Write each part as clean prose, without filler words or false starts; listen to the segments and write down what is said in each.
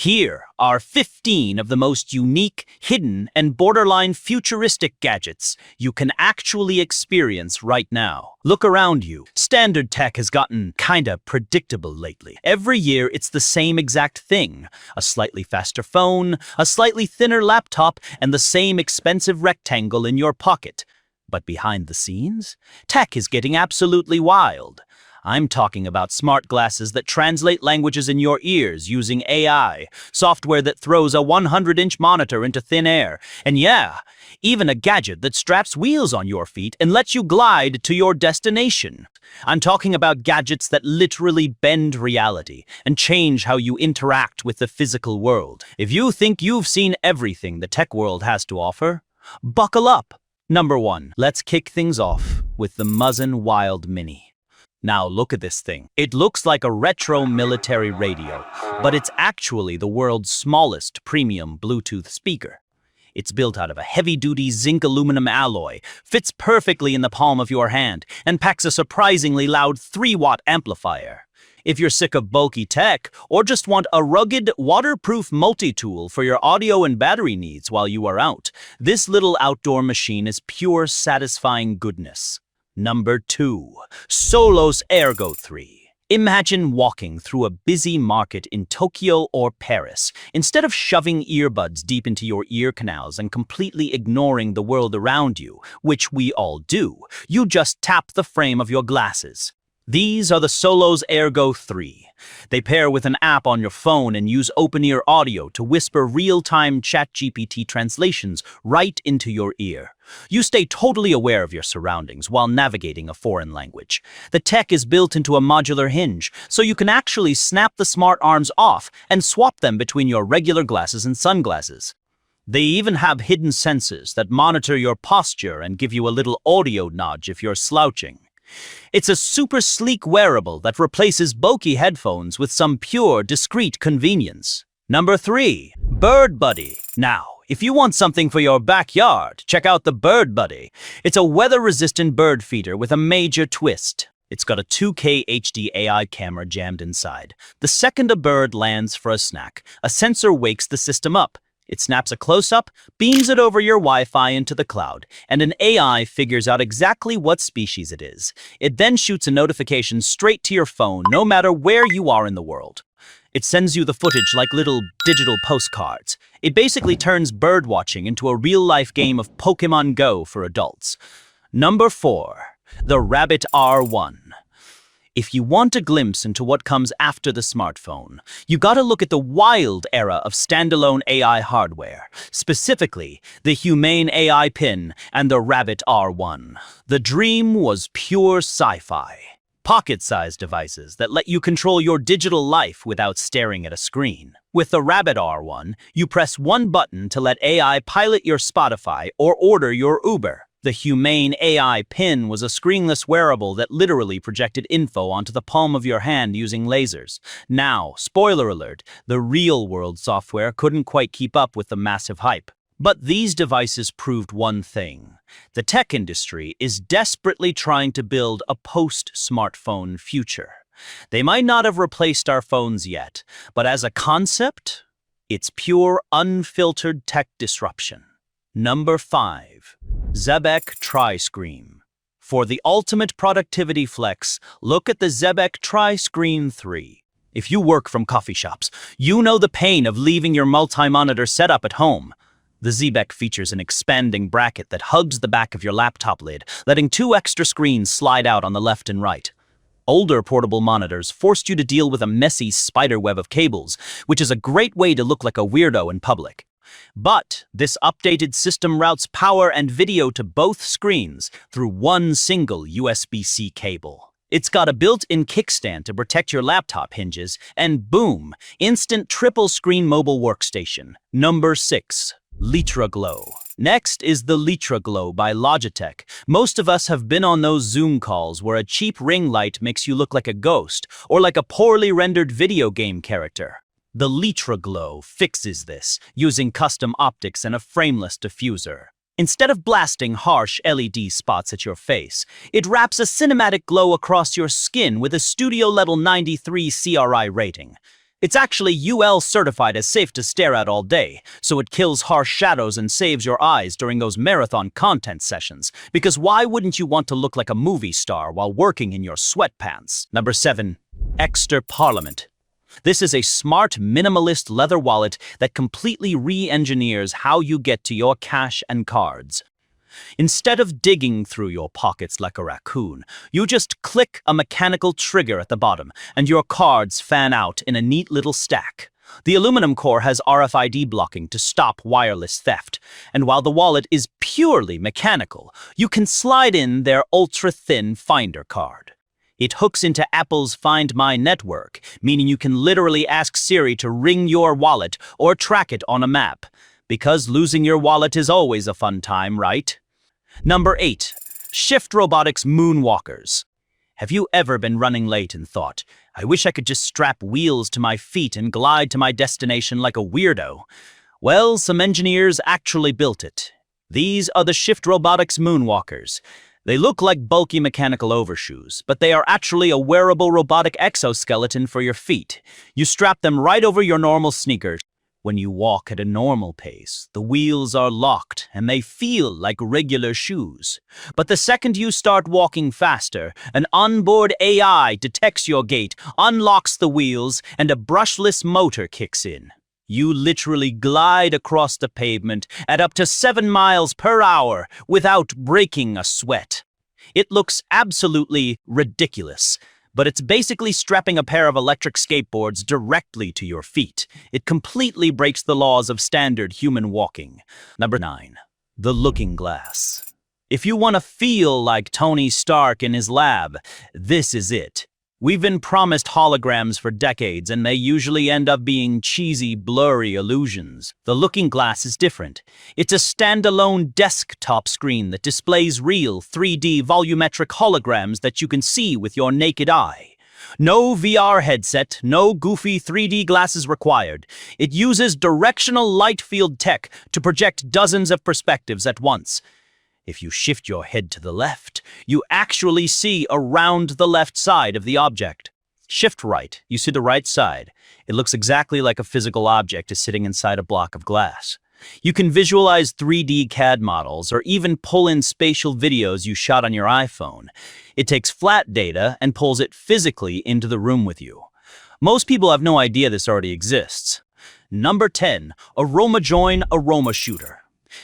Here are 15 of the most unique, hidden, and borderline futuristic gadgets you can actually experience right now. Look around you. Standard tech has gotten kinda predictable lately. Every year, it's the same exact thing. A slightly faster phone, a slightly thinner laptop, and the same expensive rectangle in your pocket. But behind the scenes, tech is getting absolutely wild. I'm talking about smart glasses that translate languages in your ears using AI, software that throws a 100-inch monitor into thin air, and yeah, even a gadget that straps wheels on your feet and lets you glide to your destination. I'm talking about gadgets that literally bend reality and change how you interact with the physical world. If you think you've seen everything the tech world has to offer, buckle up. Number 1, let's kick things off with the Muzzin Wild Mini. Now look at this thing. It looks like a retro military radio, but it's actually the world's smallest premium Bluetooth speaker. It's built out of a heavy-duty zinc aluminum alloy, fits perfectly in the palm of your hand, and packs a surprisingly loud 3-watt amplifier. If you're sick of bulky tech, or just want a rugged, waterproof multi-tool for your audio and battery needs while you are out, this little outdoor machine is pure satisfying goodness. Number 2, Solos Ergo 3. Imagine walking through a busy market in Tokyo or Paris. Instead of shoving earbuds deep into your ear canals and completely ignoring the world around you, which we all do, you just tap the frame of your glasses. These are the Solos Ergo 3. They pair with an app on your phone and use open-ear audio to whisper real-time ChatGPT translations right into your ear. You stay totally aware of your surroundings while navigating a foreign language. The tech is built into a modular hinge, so you can actually snap the smart arms off and swap them between your regular glasses and sunglasses. They even have hidden sensors that monitor your posture and give you a little audio nudge if you're slouching. It's a super sleek wearable that replaces bulky headphones with some pure, discreet convenience. Number 3, Bird Buddy. Now, if you want something for your backyard, check out the Bird Buddy. It's a weather-resistant bird feeder with a major twist. It's got a 2K HD AI camera jammed inside. The second a bird lands for a snack, a sensor wakes the system up. It snaps a close-up, beams it over your Wi-Fi into the cloud, and an AI figures out exactly what species it is. It then shoots a notification straight to your phone, no matter where you are in the world. It sends you the footage like little digital postcards. It basically turns birdwatching into a real-life game of Pokemon Go for adults. Number 4, the Rabbit R1. If you want a glimpse into what comes after the smartphone, you gotta look at the wild era of standalone AI hardware, specifically the Humane AI Pin and the Rabbit R1. The dream was pure sci-fi. Pocket-sized devices that let you control your digital life without staring at a screen. With the Rabbit R1, you press one button to let AI pilot your Spotify or order your Uber. The Humane AI Pin was a screenless wearable that literally projected info onto the palm of your hand using lasers. Now, spoiler alert, the real-world software couldn't quite keep up with the massive hype. But these devices proved one thing. The tech industry is desperately trying to build a post-smartphone future. They might not have replaced our phones yet, but as a concept, it's pure, unfiltered tech disruption. Number 5, Zebec Tri-Screen. For the ultimate productivity flex, look at the Zebec Tri-Screen 3. If you work from coffee shops, you know the pain of leaving your multi-monitor setup at home. The Zebec features an expanding bracket that hugs the back of your laptop lid, letting 2 extra screens slide out on the left and right. Older portable monitors forced you to deal with a messy spiderweb of cables, which is a great way to look like a weirdo in public. But this updated system routes power and video to both screens through one single USB-C cable. It's got a built-in kickstand to protect your laptop hinges, and boom, instant triple-screen mobile workstation. Number 6, Litra Glow. Next is the Litra Glow by Logitech. Most of us have been on those Zoom calls where a cheap ring light makes you look like a ghost or like a poorly rendered video game character. The Litra Glow fixes this using custom optics and a frameless diffuser. Instead of blasting harsh LED spots at your face, it wraps a cinematic glow across your skin with a studio-level 93 CRI rating. It's actually UL certified as safe to stare at all day, so it kills harsh shadows and saves your eyes during those marathon content sessions. Because why wouldn't you want to look like a movie star while working in your sweatpants? Number 7. Extra Parliament. This is a smart, minimalist leather wallet that completely re-engineers how you get to your cash and cards. Instead of digging through your pockets like a raccoon, you just click a mechanical trigger at the bottom, and your cards fan out in a neat little stack. The aluminum core has RFID blocking to stop wireless theft, and while the wallet is purely mechanical, you can slide in their ultra-thin Finder card. It hooks into Apple's Find My network, meaning you can literally ask Siri to ring your wallet or track it on a map. Because losing your wallet is always a fun time, right? Number 8. Shift Robotics Moonwalkers. Have you ever been running late and thought, I wish I could just strap wheels to my feet and glide to my destination like a weirdo? Well, some engineers actually built it. These are the Shift Robotics Moonwalkers. They look like bulky mechanical overshoes, but they are actually a wearable robotic exoskeleton for your feet. You strap them right over your normal sneakers. When you walk at a normal pace, the wheels are locked and they feel like regular shoes. But the second you start walking faster, an onboard AI detects your gait, unlocks the wheels, and a brushless motor kicks in. You literally glide across the pavement at up to 7 miles per hour without breaking a sweat. It looks absolutely ridiculous. But it's basically strapping a pair of electric skateboards directly to your feet. It completely breaks the laws of standard human walking. Number 9. The Looking Glass. If you want to feel like Tony Stark in his lab, this is it. We've been promised holograms for decades, and they usually end up being cheesy, blurry illusions. The Looking Glass is different. It's a standalone desktop screen that displays real 3D volumetric holograms that you can see with your naked eye. No VR headset, no goofy 3D glasses required. It uses directional light field tech to project dozens of perspectives at once. If you shift your head to the left, you actually see around the left side of the object. Shift right, you see the right side. It looks exactly like a physical object is sitting inside a block of glass. You can visualize 3D CAD models or even pull in spatial videos you shot on your iPhone. It takes flat data and pulls it physically into the room with you. Most people have no idea this already exists. Number 10. AromaJoin Aroma Shooter.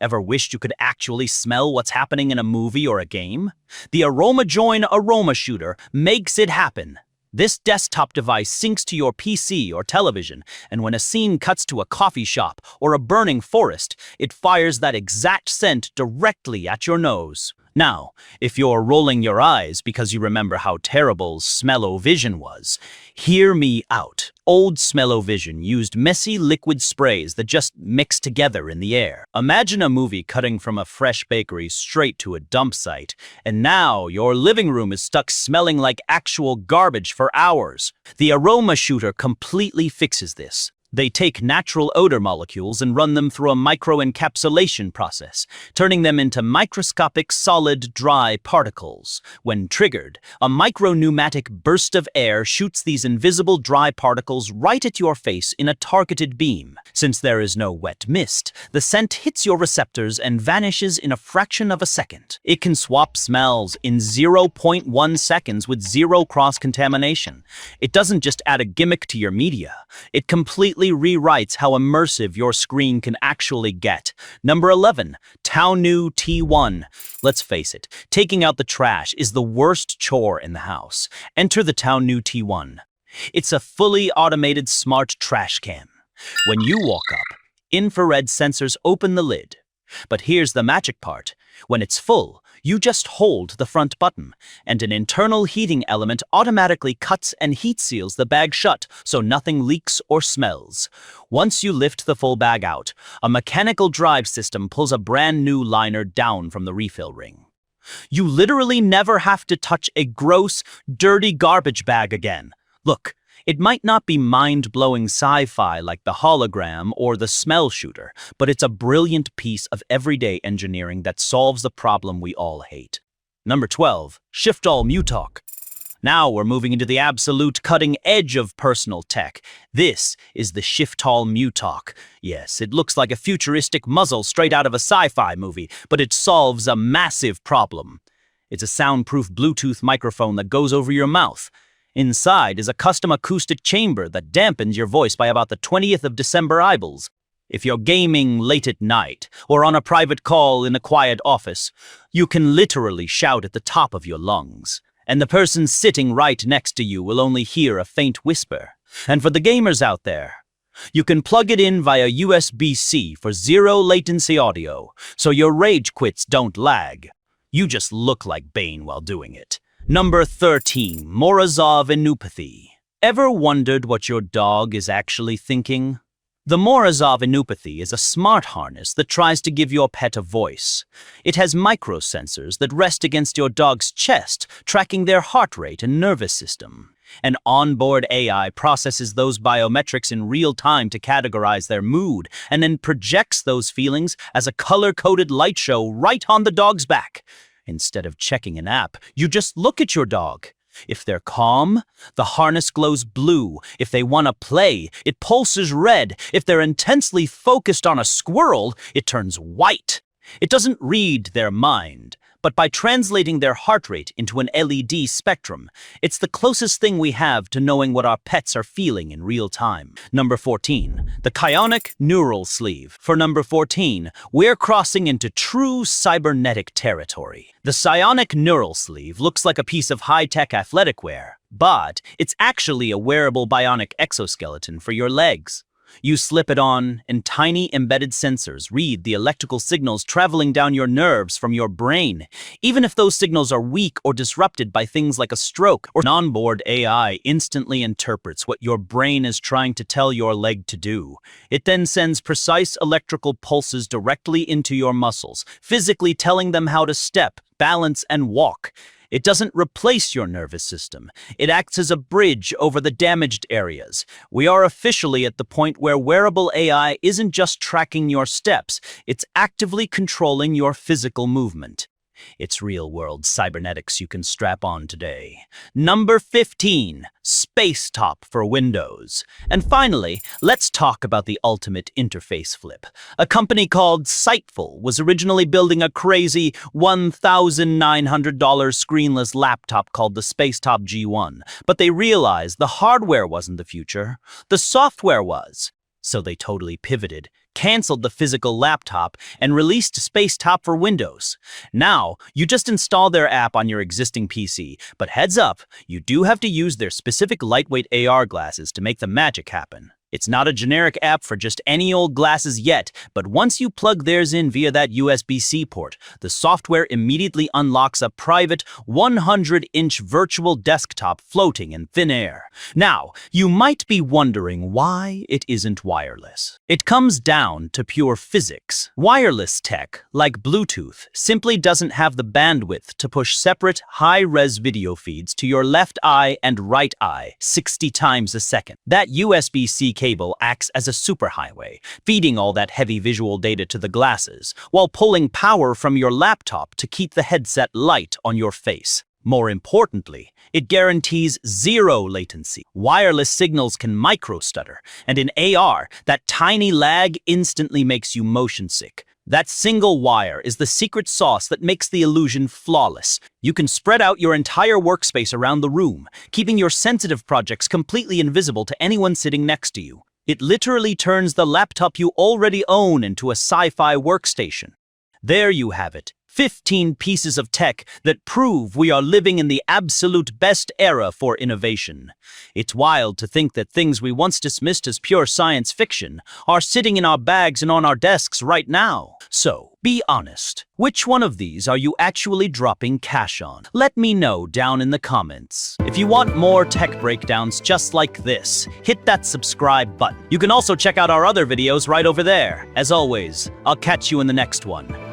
Ever wished you could actually smell what's happening in a movie or a game? The AromaJoin Aroma Shooter makes it happen. This desktop device syncs to your PC or television, and when a scene cuts to a coffee shop or a burning forest, it fires that exact scent directly at your nose. Now, if you're rolling your eyes because you remember how terrible smell-o-vision was, hear me out. Old smell-o-vision used messy liquid sprays that just mixed together in the air. Imagine a movie cutting from a fresh bakery straight to a dump site, and now your living room is stuck smelling like actual garbage for hours. The Aroma Shooter completely fixes this. They take natural odor molecules and run them through a microencapsulation process, turning them into microscopic solid dry particles. When triggered, a micro-pneumatic burst of air shoots these invisible dry particles right at your face in a targeted beam. Since there is no wet mist, the scent hits your receptors and vanishes in a fraction of a second. It can swap smells in 0.1 seconds with zero cross-contamination. It doesn't just add a gimmick to your media, it completely rewrites how immersive your screen can actually get. Number 11, Taonu T1. Let's face it, taking out the trash is the worst chore in the house. Enter the Taonu T1. It's a fully automated smart trash can. When you walk up, infrared sensors open the lid. But here's the magic part. When it's full, you just hold the front button, and an internal heating element automatically cuts and heat seals the bag shut so nothing leaks or smells. Once you lift the full bag out, a mechanical drive system pulls a brand new liner down from the refill ring. You literally never have to touch a gross, dirty garbage bag again. Look, it might not be mind-blowing sci-fi like the hologram or the smell shooter, but it's a brilliant piece of everyday engineering that solves the problem we all hate. Number 12. Shift All Mutalk. Now we're moving into the absolute cutting edge of personal tech. This is the Shiftall Mutalk. Yes, it looks like a futuristic muzzle straight out of a sci-fi movie, but it solves a massive problem. It's a soundproof Bluetooth microphone that goes over your mouth. Inside is a custom acoustic chamber that dampens your voice by about the 20th of December eyeballs. If you're gaming late at night or on a private call in a quiet office, you can literally shout at the top of your lungs. And the person sitting right next to you will only hear a faint whisper. And for the gamers out there, you can plug it in via USB-C for zero latency audio, so your rage quits don't lag. You just look like Bane while doing it. Number 13, Morozov Enupathy. Ever wondered what your dog is actually thinking? The Morozov Enupathy is a smart harness that tries to give your pet a voice. It has microsensors that rest against your dog's chest, tracking their heart rate and nervous system. An onboard AI processes those biometrics in real time to categorize their mood, and then projects those feelings as a color-coded light show right on the dog's back. Instead of checking an app, you just look at your dog. If they're calm, the harness glows blue. If they want to play, it pulses red. If they're intensely focused on a squirrel, it turns white. It doesn't read their mind, but by translating their heart rate into an LED spectrum, it's the closest thing we have to knowing what our pets are feeling in real time. Number 14, the Cryonic Neural Sleeve. For number 14, we're crossing into true cybernetic territory. The Psionic Neural Sleeve looks like a piece of high-tech athletic wear, but it's actually a wearable bionic exoskeleton for your legs. You slip it on, and tiny embedded sensors read the electrical signals traveling down your nerves from your brain. Even if those signals are weak or disrupted by things like a stroke, or an onboard AI instantly interprets what your brain is trying to tell your leg to do. It then sends precise electrical pulses directly into your muscles, physically telling them how to step, balance, and walk. It doesn't replace your nervous system. It acts as a bridge over the damaged areas. We are officially at the point where wearable AI isn't just tracking your steps, it's actively controlling your physical movement. It's real-world cybernetics you can strap on today. Number 15, Space Top for Windows. And finally, let's talk about the ultimate interface flip. A company called Sightful was originally building a crazy $1,900 screenless laptop called the Spacetop G1, but they realized the hardware wasn't the future, the software was. So they totally pivoted, canceled the physical laptop, and released Spacetop for Windows. Now, you just install their app on your existing PC, but heads up, you do have to use their specific lightweight AR glasses to make the magic happen. It's not a generic app for just any old glasses yet, but once you plug theirs in via that USB-C port, the software immediately unlocks a private 100-inch virtual desktop floating in thin air. Now, you might be wondering why it isn't wireless. It comes down to pure physics. Wireless tech, like Bluetooth, simply doesn't have the bandwidth to push separate high-res video feeds to your left eye and right eye 60 times a second. That USB-C cable acts as a superhighway, feeding all that heavy visual data to the glasses, while pulling power from your laptop to keep the headset light on your face. More importantly, it guarantees zero latency. Wireless signals can micro-stutter, and in AR, that tiny lag instantly makes you motion sick. That single wire is the secret sauce that makes the illusion flawless. You can spread out your entire workspace around the room, keeping your sensitive projects completely invisible to anyone sitting next to you. It literally turns the laptop you already own into a sci-fi workstation. There you have it. 15 pieces of tech that prove we are living in the absolute best era for innovation. It's wild to think that things we once dismissed as pure science fiction are sitting in our bags and on our desks right now. So, be honest. Which one of these are you actually dropping cash on? Let me know down in the comments. If you want more tech breakdowns just like this, hit that subscribe button. You can also check out our other videos right over there. As always, I'll catch you in the next one.